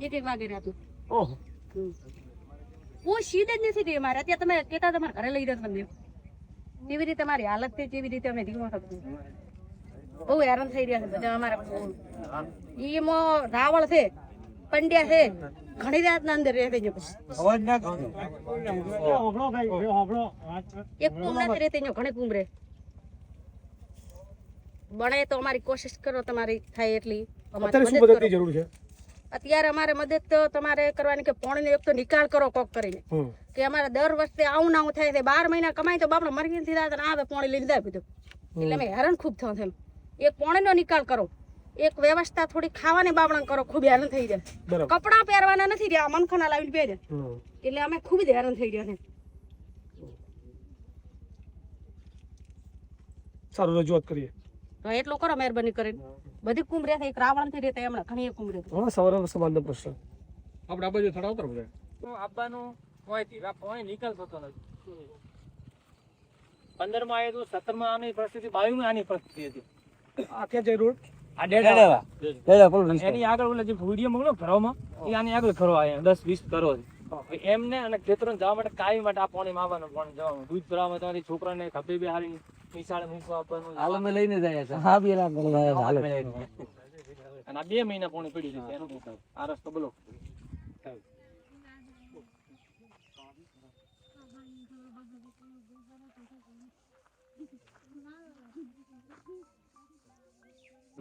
એક વાગે રાતું. ઓહો. કોઈ સીધ જ નથી રહી અમારે. અત્યારે તમે કહેતા તમારા ઘરે લઈ જાવ તમને. કેવી રીતે અમારી હાલત છે કેવી રીતે અમે જીવવા શકતું. બહુ હેરાન થઈ રહ્યા છે બધા અમારા. એમાં રાવળ છે, પંડ્યા છે, ઘણી રાતના અંદર રહે છે. પછી એક કુમરા રહે છે, ઘણી કુમરે. બને તો અમારી કોશિશ કરો તમારી થાય એટલી. અત્યારે શું મદદની જરૂર છે? અત્યારે અમારે મદદ તો તમારે કરવાની કે પાણીનો એક તો નિકાલ કરો કોક કરીને. કે અમારે દર વર્ષે આવું ના આવું થાય છે. 12 મહિના કમાય તો બાપડા મરી નથી થતા, આવે પાણી લઈને જાય બધું. એટલે અમે હેરાન ખૂબ થયો છે. એક પાણીનો નિકાલ કરો, એક વ્યવસ્થા થોડી ખાવાની બાબડા કરો. ખૂબ હેરાન થઈ જાય. કપડા પહેરવાના નથી રહ્યા, મનખાના લાવીને પહેરે. એટલે અમે ખૂબ જ હેરાન થઈ રહ્યા છે. સારું, રજૂઆત કરીએ તો એટલું કરો મહેરબાની કરીને. બધી કુમરે એક રાવણ થી રહેતા હમણાં ઘણી કુમરે. સવારે સમાનનો પ્રશ્ન આપણે આ બાજુ થોડા ઉતરો બધા. આપવાનું હોય તેવા પાણી નિકાલ થતો નથી. 15 માં આવ્યું, 17 માં આની પરિસ્થિતિ, 22 માં આની પરિસ્થિતિ હતી. આ ક્યાં જઈ રોડ? આ ડેડા એની આગળ ઓલા જે વિડીયો મોકલો ઘરોમાં, એ આની આગળ ઘરો આવ્યા 10-20 ઘરો છે. એમને અને ખેતરો જવા માટે કાયમ માટે આ પાણી આવવાનું, પાણી જવાનું. દૂધ ભરાવા તમારી છોકરાને ખભે બે હારી નિશાળે મૂકવા આપવાનું. હાલ અમે લઈને જાય છે. હા બે લાખ હાલ. અને આ 2 મહિના પાણી પડી છે. એનું આ રસ્તો બોલો.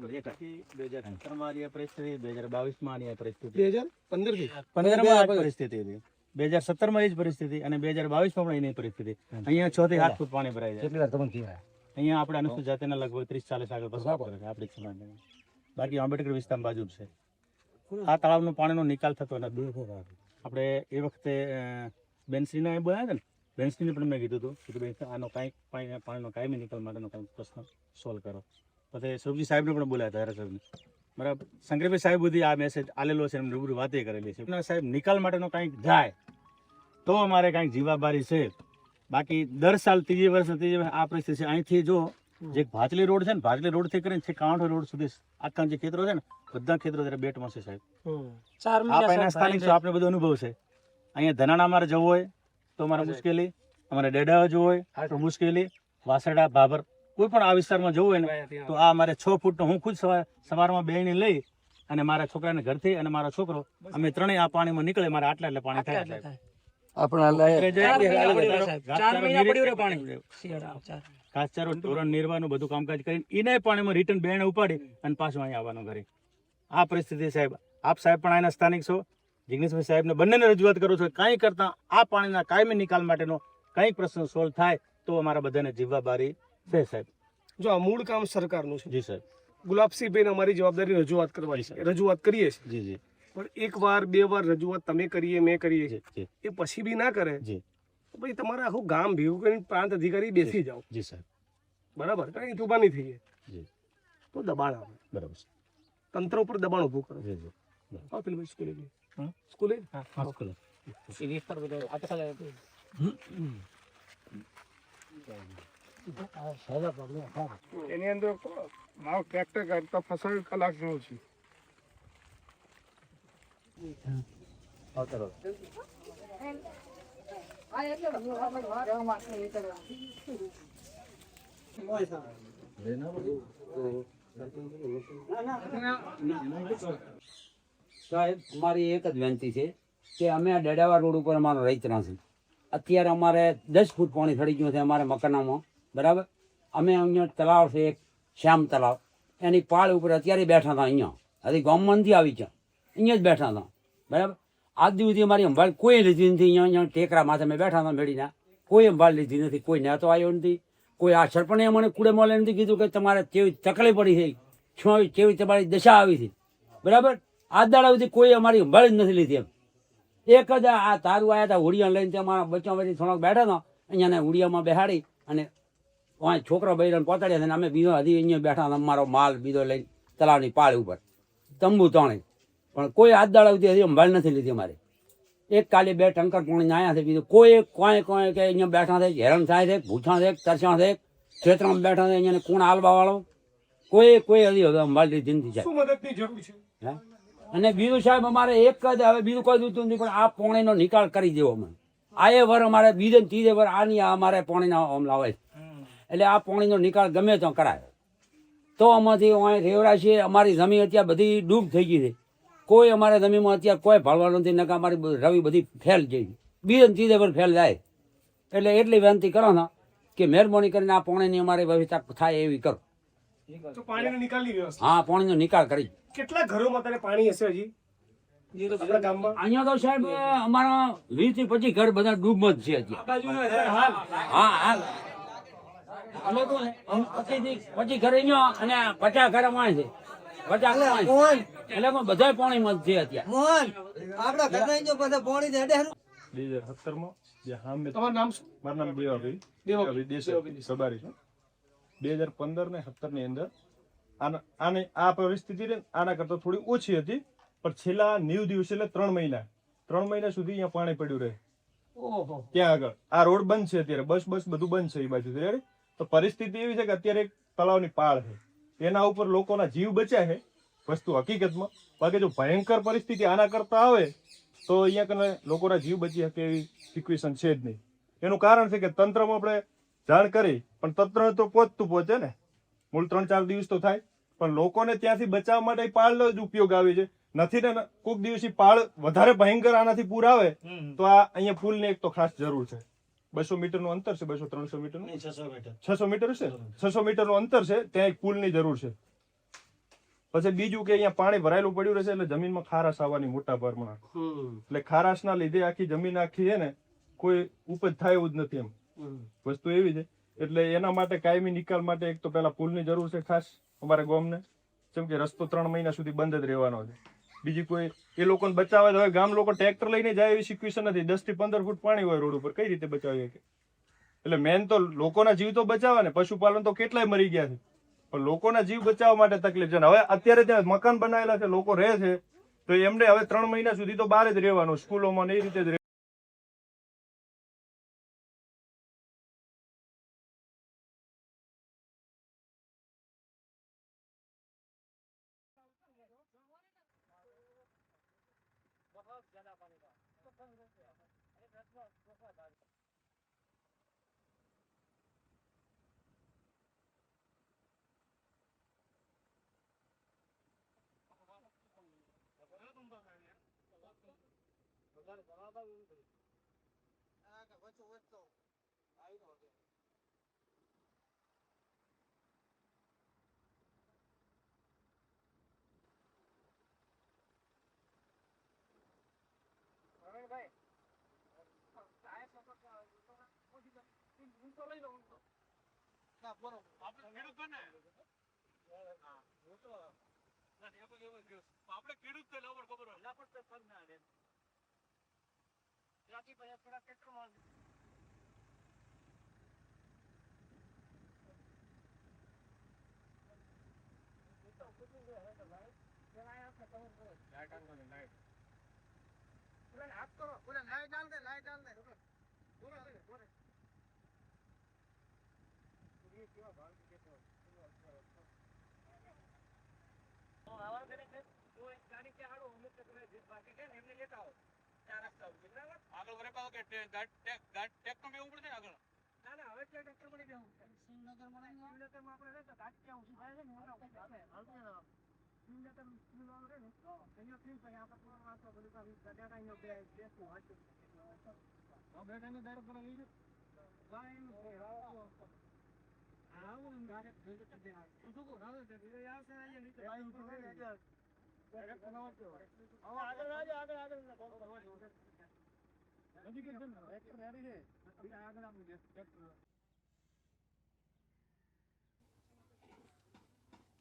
પરિસ્થિતિ 2022 માં આની પરિસ્થિતિ 2015 થી 15 માં પરિસ્થિતિ હતી, 2017 માં એ જ પરિસ્થિતિ અને 2022 માં પણ એની પરિસ્થિતિ. અહીંયા 6 થી 7 ફૂટ પાણી ભરાઈ જાય. કેટલી વાર તમને થયા? અહીંયા આપણે અનુસૂચિત જાતિના લગભગ 30-40 આગળ પસાર કરે આપણી સમાજને. બાકી આંબેડકર વિસ્તાર બાજુ છે. આ તળાવનો પાણીનો નિકાલ થતો નથી. આપણે એ વખતે બેનશ્રીને એ બોલાયા હતા ને, બેનશ્રીને પણ મેં કીધું હતું કે બેન આનો કાંઈક પાણીનો કાયમી નિકાલ માટેનો કાંઈક પ્રશ્ન સોલ્વ કરો. પછી સ્વરૂપજી સાહેબને પણ બોલાયા હતા, ધારાસભ્યને. બરાબર, શંકરભાઈ સાહેબ સુધી આ મેસેજ આલેલો છે, એમને રૂબરૂ વાતે કરેલી છે. સાહેબ નિકાલ માટેનો કાંઈક જાય તો અમારે કાંઈક જીવાબારી છે. બાકી દર સાલ ત્રીજી વર્ષ આ પરિસ્થિતિ છે. અહીંથી જો જે ભાચલી રોડ છે ને, ભાચલી રોડ થી કરીને કાંઠો રોડ સુધી આખા જે ખેતરો છે ને, બધા ખેતરો ત્યારે બેટમાં છે સાહેબ. આપણે સ્થાનિક છો, આપણે બધો અનુભવ છે. અહીંયા ધનાણા અમારે જવું હોય તો અમારે મુશ્કેલી, અમારે ડેડા જવું હોય તો મુશ્કેલી, વાસડા, ભાભર, કોઈ પણ આ વિસ્તારમાં જવું હોય ને તો આ અમારે 6 ફૂટનો હું ખુદ સવારમાં બેણી લઈ અને મારા છોકરાને ઘરથી અને મારો છોકરો અમે ત્રણેય આ પાણીમાં નીકળે. મારે આટલા એટલે પાણી થાય. ઘાસચારો, ધોરણ નિર્વાહનું બધું કામકાજ કરીને એને પાણીમાં રિટર્ન બેન ઉપાડી અને પાછું અહીંયા આવવાનું ઘરે. આ પરિસ્થિતિ સાહેબ. આપ સાહેબ પણ અહીંના સ્થાનિક છો, જિગ્નેશભાઈ સાહેબને બંનેને રજૂઆત કરું છું. કાંઈ કરતા આ પાણીના કાયમી નિકાલ માટેનો કંઈક પ્રશ્ન સોલ્વ થાય તો અમારા બધાને જીવવા બારી છે સાહેબ. જો આ મૂળ કામ સરકારનું છે. જી સાહેબ. ગુલાબસિંહભાઈ અમારી જવાબદારી રજૂઆત કરવાની છે. રજૂઆત કરીએ છીએ. જી જી. પણ 1 વાર 2 વાર રજૂઆત તમે કરીએ, મેં કરીએ, એ પછી બી ના કરે જી, ભાઈ તમારે આખું ગામ ભેગું કરીને પ્રાંત અધિકારી બેસી જાઓ. જી સાહેબ. બરાબર, કારણ કે ઉભા નહીં થઈએ જી તો દબાણ આવે. બરાબર છે. તંત્ર ઉપર દબાણ ઊભું કરો. જી જી. હા, પેલી ભાઈ સ્કૂલે સ્કૂલે એની અંદર મારો ટ્રેક્ટર કરતા ફસાયું કલાક જેવો છે. સાહેબ, મારી એક જ વિનંતી છે કે અમે આ ડેડાવા રોડ ઉપર અમારો રહીતરા છે. અત્યારે અમારે 10 ફૂટ પાણી ચડી ગયું છે અમારે મકાનામાં. બરાબર, અમે અહીંયા તળાવ છે એક શ્યામ તળાવ, એની પાળ ઉપર અત્યારે બેઠા હતા. અહીંયા હજી ગામમાં નથી આવી છે, અહીંયા જ બેઠા હતા. બરાબર, આજ દિવસથી અમારી સંભાળ કોઈ લીધી નથી. અહીંયા ટેકરા માથે અમે બેઠા હતા મેળીના. કોઈ સંભાળ લીધી નથી, કોઈ ન્યાતો આવ્યો નથી, કોઈ આ સરપંચે મને કુડે મોલે નથી કીધું કે તમારે કેવી તકલીફ પડી છે, શું કેવી તમારી દશા આવી છે, બરાબર. આ દાડા સુધી કોઈ અમારી સંભાળ જ નથી લીધી એમ. એક જ આ તારું આવ્યા હતા હુડિયા લઈને, અમારા બચ્ચા વચ્ચે થોડોક બેઠા હતા, અહીંયા હુડિયામાં બેહાડી અને વાંચ છોકરા બૈરાને પહોંચાડ્યા હતા, અમે બીજો હજી અહીંયા બેઠા હતા, અમારો માલ બીજો લઈને તલાવની પાળ ઉપર તંબુ તાણે, પણ કોઈ આજ દાડા સુધી હજી સંભાળ નથી લીધી અમારે. એક કાલે 2 ટંકર પાણી આવ્યા છે, બીજું કોઈ કોઈ કે અહીંયા બેઠા છે, હેરાન થાય છે, ભૂછા છે, તરસા છે, ક્ષેત્રમાં બેઠા છે, અહીંયા કોણ હાલવા વાળો કોઈ હજી હવે સંભાળ લીધી નથી સાહેબ. શું મદદની જરૂર છે? હે? અને બીજું સાહેબ અમારે એક જ હવે બીજું કોઈ જોતું નથી, પણ આ પાણીનો નિકાલ કરી દેવો અમને. આ એ વર અમારે બીજે ત્રીજે વર આની અમારે પાણીના હમલા હોય, એટલે આ પાણીનો નિકાલ ગમે તો કરાય તો આમાંથી રેવડા છે. અમારી જમીન અત્યારે બધી ડૂબ થઈ ગઈ છે, કોઈ અમારે જમીનમાં અત્યારે કોઈ ભાળવાનું નથી, નકા અમારી રવિ બધી ફેલ જઈ બીજે ત્રીજે વર ફેલ જાય. એટલે એટલી વિનંતી કરો ને કે મહેરબાની કરીને આ પાણીની અમારી વ્યવસ્થા થાય એવી કરો. તો પાણીનો નિકાલની વ્યવસ્થા. હા, પાણીનો નિકાલ કરી. કેટલા ઘરોમાં અત્યારે પાણી હશે હજી આપણા ગામમાં? અહીંયા તો સાહેબ અમારા 20 થી 25 ઘર બધા ડૂબમાં જ છે અત્યારે. હા હાલ અમે તો 25 ઘર અહીંયા અને 50 ઘર અમારે છે, 50 એટલે બધા પાણીમાં જ છે અત્યારે. તમારું નામ શું? મારું નામ દેવાભાઈ દેસાઈ સબારી છે. 2015 ને 17 ની અંદર આ પરિસ્થિતિ આના કરતા થોડી ઓછી હતી, પણ છેલ્લા 90 દિવસ એટલે 3 મહિના સુધી અહીંયા પાણી પડ્યું રહે. ત્યાં આગળ આ રોડ બંધ છે અત્યારે, બસ બધું બંધ છે એ બાજુ. તો પરિસ્થિતિ એવી છે કે અત્યારે એક તળાવની પાળ છે, તેના ઉપર લોકોના જીવ બચ્યા છે વસ્તુ હકીકતમાં. બાકી જો ભયંકર પરિસ્થિતિ આના કરતા આવે તો અહીંયા કને લોકોના જીવ બચી શકે એવી સિચ્યુએશન છે જ નહીં. એનું કારણ છે કે તંત્રમાં આપણે જાણ કરી, પણ તંત્ર તો પહોંચે ને, મૂળ 3-4 દિવસ તો થાય, પણ લોકોને ત્યાંથી બચાવવા માટે પાળનો જ ઉપયોગ આવે છે. નથી ને કોઈક દિવસથી પાળ વધારે ભયંકર આનાથી પૂર આવે તો આ અહીંયા પુલની એક તો ખાસ જરૂર છે. 200 મીટરનું અંતર છે, 200-300 મીટરનું 600 મીટર છે, 600 મીટરનું અંતર છે, ત્યાં એક પુલની જરૂર છે. પછી બીજું કે અહીંયા પાણી ભરાયેલું પડ્યું રહેશે એટલે જમીનમાં ખારાશ આવવાની મોટા પ્રમાણમાં, એટલે ખારાશના લીધે આખી જમીન આખી છે ને કોઈ ઉપજ થાય એવું જ નથી. એમ વસ્તુ એવી છે. એટલે એના માટે કાયમી નિકાલ માટે એક તો પેલા પુલની જરૂર છે ખાસ અમારા ગામને, જેમ કે રસ્તો 3 મહિના સુધી બંધ જ રહેવાનો છે. બીજી કોઈ એ લોકોને બચાવે તો હવે ગામ લોકો ટ્રેક્ટર લઈને જાય એવી સિચ્યુએશન નથી. 10 થી 15 ફૂટ પાણી હોય રોડ ઉપર, કઈ રીતે બચાવી શકે? એટલે મેન તો લોકોના જીવ તો બચાવવા ને, પશુપાલન તો કેટલાય મરી ગયા છે, પણ લોકોના જીવ બચાવવા માટે તકલીફ છે. હવે અત્યારે ત્યાં મકાન બનાવેલા છે, લોકો રહે છે, તો એમને હવે 3 મહિના સુધી તો બહાર જ રહેવાનું, સ્કૂલોમાં ને એ રીતે જ.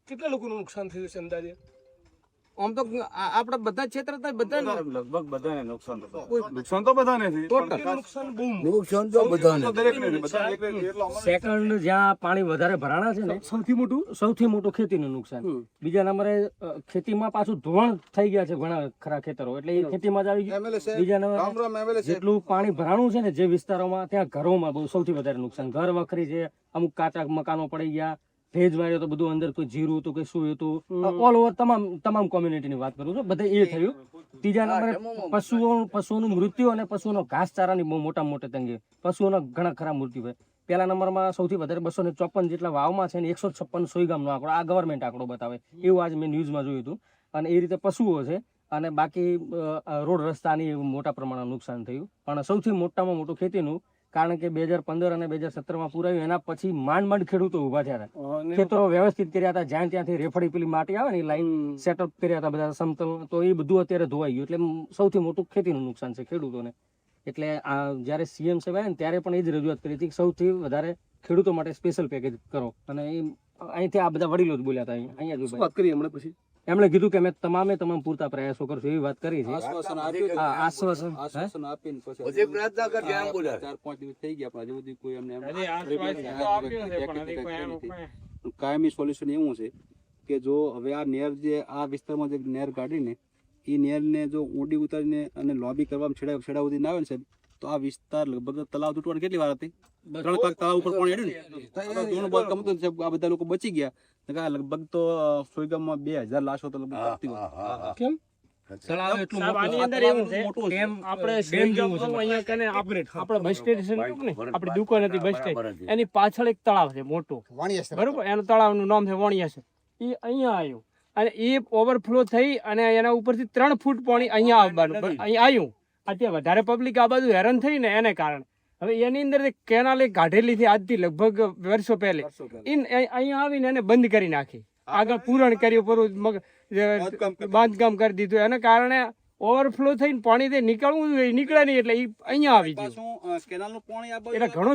કેટલા લોકોનું નુકસાન થયું છે અંદાજે? આમ તો આપણા બધા ક્ષેત્ર બધા લગભગ બધાને નુકસાન નુકસાન તો બધાને છે નુકસાન બહુ નુકસાન તો બધાને સેકન્ડ જ્યાં પાણી વધારે ભરાણા છે ને સૌથી મોટું ખેતીનું નુકસાન. બીજા નંબરે ખેતીમાં પાછું ધોવાણ થઈ ગયા છે ઘણા ખરા ખેતરો, એટલે એ ખેતીમાં જ આવી ગયું. બીજા નંબરે જેટલું પાણી ભરાણું છે ને જે વિસ્તારોમાં, ત્યાં ઘરોમાં બહુ સૌથી વધારે નુકસાન. ઘર વખરી છે, અમુક કાચા મકાનો પડી ગયા, ભેજ વાળ્યો તો બધું અંદર કોઈ જીરું હતું, કોઈ શું હતું, ઓલ ઓવર તમામ કોમ્યુનિટીની વાત કરું છું, બધે એ થયું. ત્રીજા નંબરે પશુઓનું મૃત્યુ અને પશુઓનો ઘાસચારાની બહુ મોટામાં મોટી તંગી. પશુઓના ઘણા ખરા મૃત્યુ હોય. પહેલા નંબરમાં સૌથી વધારે 254 જેટલા વાવમાં છે ને 156 સોયગામનો આંકડો, આ ગવર્મેન્ટ આંકડો બતાવે એવું આજ મેં ન્યૂઝમાં જોયું હતું. અને એ રીતે પશુઓ છે, અને બાકી રોડ રસ્તાની મોટા પ્રમાણમાં નુકસાન થયું. પણ સૌથી મોટામાં મોટું ખેતીનું, કારણ કે 2015 અને 2017માં પૂરાયું, એના પછી માંડ ખેડૂતો ઉભા થયા હતા. ખેતરો વ્યવસ્થિત કર્યા હતા, જ્યાં ત્યાંથી રેફડી પેલી માટી આવે ને એ લાઈન સેટઅપ કર્યા હતા બધા સમતલ, તો એ બધું અત્યારે ધોવાઈ ગયું. એટલે સૌથી મોટું ખેતીનું નુકસાન છે ખેડૂતોને. એટલે આ જ્યારે સીએમ સાહેબ આવ્યા ને ત્યારે પણ એ જ રજૂઆત કરી હતી કે સૌથી વધારે ખેડૂતો માટે સ્પેશિયલ પેકેજ કરો. અને એ અહીંથી આ બધા વડીલો જ બોલ્યા હતા. અહીંયા વાત કરી હમણાં પછી એમણે કીધું કે અમે તમામ પૂરતા પ્રયાસો કરશું, એવી વાત કરી છે. આશ્વાસન આપીને પછી 4-5 દિવસ થઈ ગયા, પણ હજુ સુધી કોઈ અમને કાયમી સોલ્યુશન એવું છે કે જો હવે આ નેર જે આ વિસ્તારમાં જે નેર કાઢીને એ નેરને જો ઊંડી ઉતારીને અને લોબી કરવામાં છેડા સુધી ના આવે ને સાહેબ, તો આ વિસ્તાર લગભગ તલાવ તૂટવાની કેટલી વાર હતી? 3 કલાક તલાવ ઉપર પાણી હેડ્યું ને, આ બધા લોકો બચી ગયા. લગભગ તો સોયગામમાં 2000 લાશો તો લગભગ કેમ એની પાછળ એક તળાવ છે મોટું, બરોબર, એનું તળાવનું નામ છે વણિયાસર. એ અહીંયા આવ્યું અને એ ઓવરફ્લો થઈ અને એના ઉપરથી 3 ફૂટ પાણી અહીંયા આવવાનું, અહીંયા આવ્યું. અત્યારે વધારે પબ્લિક આ બાજુ હેરાન થઈ ને એને કારણે હવે એની અંદર કેનાલ એક કાઢેલી હતી આજથી લગભગ વર્ષો પહેલે, અહીંયા આવીને એને બંધ કરી નાખી, આગળ પૂરણ કર્યું, પૂરું બાંધકામ કરી દીધું. એના કારણે ઓવરફ્લો થઈને પાણી નીકળવું નીકળે નહીં, એટલે અહીંયા આવી ગયું. એટલે ઘણો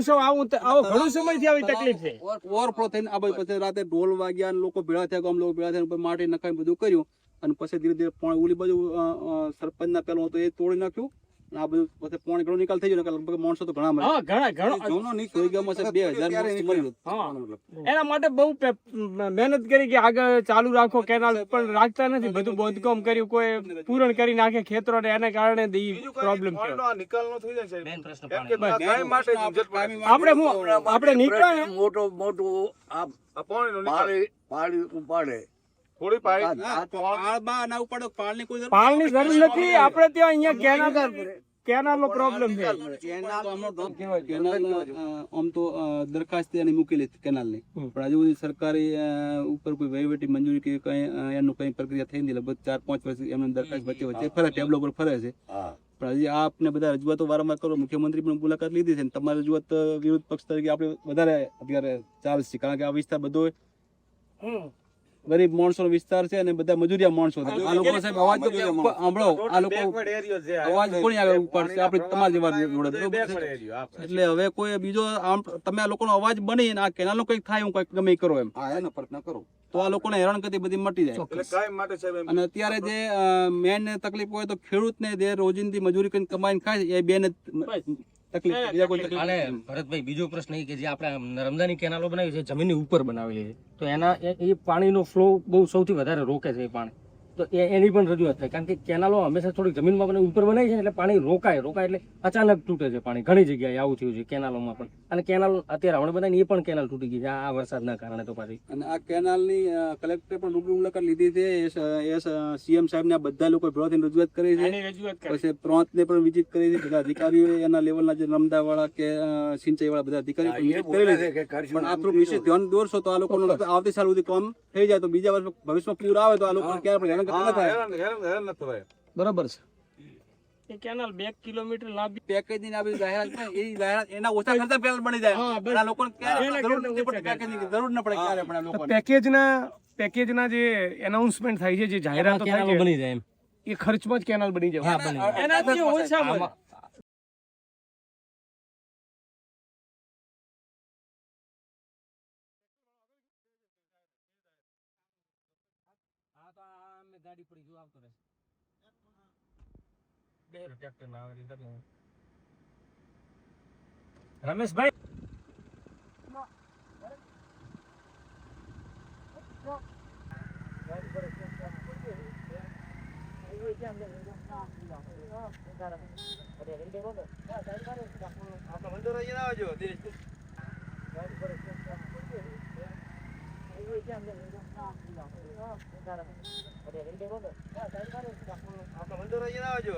સમયથી આવી તકલીફ છે. ઓવરફ્લો થઈને આ બાજુ પછી રાતે ઢોલ વાગ્યા, લોકો ભેળા થયા, ગામ લોકો ભેળા થયા, માટી નખાઈ બધું કર્યું, અને પછી ધીરે ધીરે પાણી ઓલી બાજુ સરપંચના પેલો હતો એ તોડી નાખ્યું. આ બધું પછી પાણી ઘણો નિકાલ થઈ ગયો, લગભગ માણસો તો ઘણા એના માટે બહુ મહેનત કરી કે આગળ ચાલુ રાખો, કેનાલ પણ રાખતા નથી, બધું બાંધકામ કર્યું, કોઈ પૂરણ કરી નાખે ખેતરો, એને કારણે પ્રોબ્લેમ થયો. આપણે નીકળ્યા પાણીની જરૂર નથી. આપણે ત્યાં અહીંયા કેનાલનો પ્રોબ્લેમ છે. આમ તો દરખાસ્ત એની મૂકેલી કેનાલની, પણ હજુ સુધી સરકારી ઉપર કોઈ વહીવટી મંજૂરી કે કઈ એનું કઈ પ્રક્રિયા થઈ નથી. લગભગ 4-5 વર્ષ એમને દરખાસ્ત વચ્ચે ફરે, ટેબલો પર ફરે છે. પણ હજી આપને બધા રજૂઆતો વારંવાર કરો, મુખ્યમંત્રી પણ મુલાકાત લીધી છે, તમારી રજૂઆત વિરોધ પક્ષ તરીકે આપણે વધારે અત્યારે ચાલશે, કારણ કે આ વિસ્તાર બધો ગરીબ માણસો નો વિસ્તાર છે અને બધા મજૂરિયા માણસો છે. આ લોકો સાહેબ અવાજ તો સાંભળો, આ લોકો અવાજ કોની આગળ ઉપાડશે? આપણે તમારી વાત એટલે હવે કોઈ બીજો આમ તમે આ લોકોનો અવાજ બની આ કેનાલ નો કઈક થાય, હું કઈક ગમે કરો એમ પ્રયત્ન કરો તો આ લોકોને હેરાનગતિ બધી મટી જાય. અને અત્યારે જે મેન તકલીફ હોય તો ખેડૂત ને જે રોજિંદી મજૂરી કરીને કમાઈને ખાય એ બેને ભરતભાઈ, બીજો પ્રશ્ન એ કે જે આપણે નર્મદાની કેનાલો બનાવી છે જમીનની ઉપર બનાવેલી છે, તો એના એ પાણીનો ફ્લો બહુ સૌથી વધારે રોકે છે. એ પાણી તો એની પણ રજૂઆત થાય, કારણ કે કેનાલો હંમેશા થોડી જમીનમાં બને ઉપર બનાવી છે, એટલે પાણી રોકાય એટલે અચાનક તૂટે છે પાણી. ઘણી જગ્યાએ આવું થયું છે કેનાલોમાં પણ. અને કેનાલ અત્યારે હમણાં બનાવી એ પણ કેનાલ તૂટી ગઈ છે આ વરસાદના કારણે. તો પાછી અને આ કેનાલની કલેક્ટરે પણ રૂબરૂ મુલાકાત લીધી છે, સીએમ સાહેબ ને બધા લોકો ભેળાથી રજૂઆત કરી છે, પછી પ્રાંતને પણ વિઝિટ કરી છે. બધા અધિકારીઓ એના લેવલના જે નર્મદા વાળા કે સિંચાઈ વાળા બધા અધિકારીઓ પણ આ થોડું વિશેષ ધ્યાન દોરશો તો આ લોકોનું આવતી સાલ સુધી કામ થઈ જાય, તો બીજા વર્ષ ભવિષ્યમાં પૂર આવે તો આ લોકો ક્યારે બરાબર છે. એ કેનાલ 2 કિલોમીટર લાંબી પેકેજ ની આપી જાહેરાત એના ઓછા ખર્ચા પેનલ બની જાય. આ લોકોને જરૂર ન પડે ક્યારે પણ આ લોકો પેકેજના જે એનાઉન્સમેન્ટ થાય છે, જે જાહેરાતો થાય છે, બની જાય એ ખર્ચમાં જ કેનાલ બની જાય. એનાથી ઓછામાં ગાડી પડી જો આવતો રહેશે. બે ટ્રેક્ટર ના આવે રીતે રમેશભાઈ મંદિર આવજો